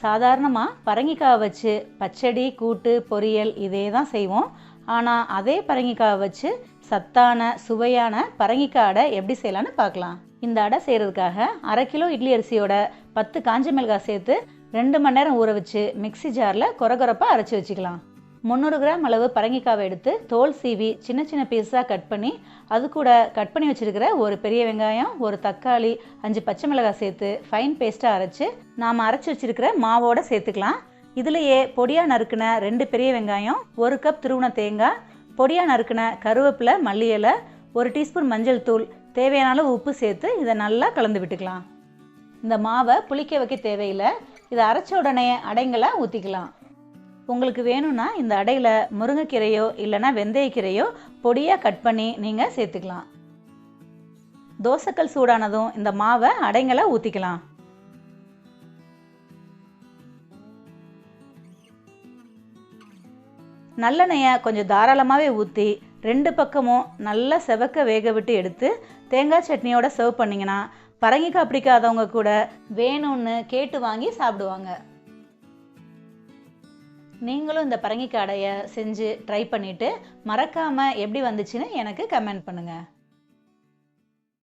சாதாரணமாக பரங்கிக்காய் வச்சு பச்சடி, கூட்டு, பொரியல் இதே தான் செய்வோம். ஆனால் அதே பரங்கிக்காய் வச்சு சத்தான சுவையான பரங்கிக்காய் அடை எப்படி செய்யலான்னு பார்க்கலாம். இந்த அடை செய்கிறதுக்காக 1/2 கிலோ இட்லி அரிசியோட 10 காஞ்ச மிளகாய் சேர்த்து 2 மணி நேரம் ஊற வச்சு மிக்சி ஜாரில் கொரகொரப்பாக அரைச்சி வச்சுக்கலாம். 300 கிராம் அளவு பரங்கிக்காவை எடுத்து தோல் சீவி சின்ன சின்ன பீஸாக கட் பண்ணி அது கூட கட் பண்ணி வச்சுருக்கிற ஒரு பெரிய வெங்காயம், ஒரு தக்காளி, 5 பச்சை மிளகாய் சேர்த்து ஃபைன் பேஸ்ட்டாக அரைச்சி நாம் அரைச்சி வச்சுருக்கிற மாவோடு சேர்த்துக்கலாம். இதுலேயே பொடியாக நறுக்கின 2 பெரிய வெங்காயம், 1 கப் துருவின தேங்காய், பொடியாக நறுக்கின கருவேப்பிலை, மல்லி இலை, 1 டீஸ்பூன் மஞ்சள் தூள், தேவையான அளவு உப்பு சேர்த்து இதை நல்லா கலந்து விட்டுக்கலாம். இந்த மாவை புளிக்க வைக்க தேவையில்லை. இதை அரைச்ச உடனே அடைங்களை ஊற்றிக்கலாம். உங்களுக்கு வேணும்னா இந்த அடையில் முருங்கைக்கீரையோ இல்லைனா வெந்தயக்கீரையோ பொடியாக கட் பண்ணி நீங்கள் சேர்த்துக்கலாம். தோசைக்கல் சூடானதும் இந்த மாவை அடைங்களை ஊற்றிக்கலாம். நல்லெண்ணெயை கொஞ்சம் தாராளமாகவே ஊற்றி 2 பக்கமும் நல்லா செவக்க வேக விட்டு எடுத்து தேங்காய் சட்னியோட சர்வ் பண்ணிங்கன்னா பரங்கிக்காய் பிடிக்காதவங்க கூட வேணும்னு கேட்டு வாங்கி சாப்பிடுவாங்க. நீங்களும் இந்த பரங்கிக்காய் அடையை செஞ்சு ட்ரை பண்ணிவிட்டு மறக்காமல் எப்படி வந்துச்சுன்னு எனக்கு கமெண்ட் பண்ணுங்கள்.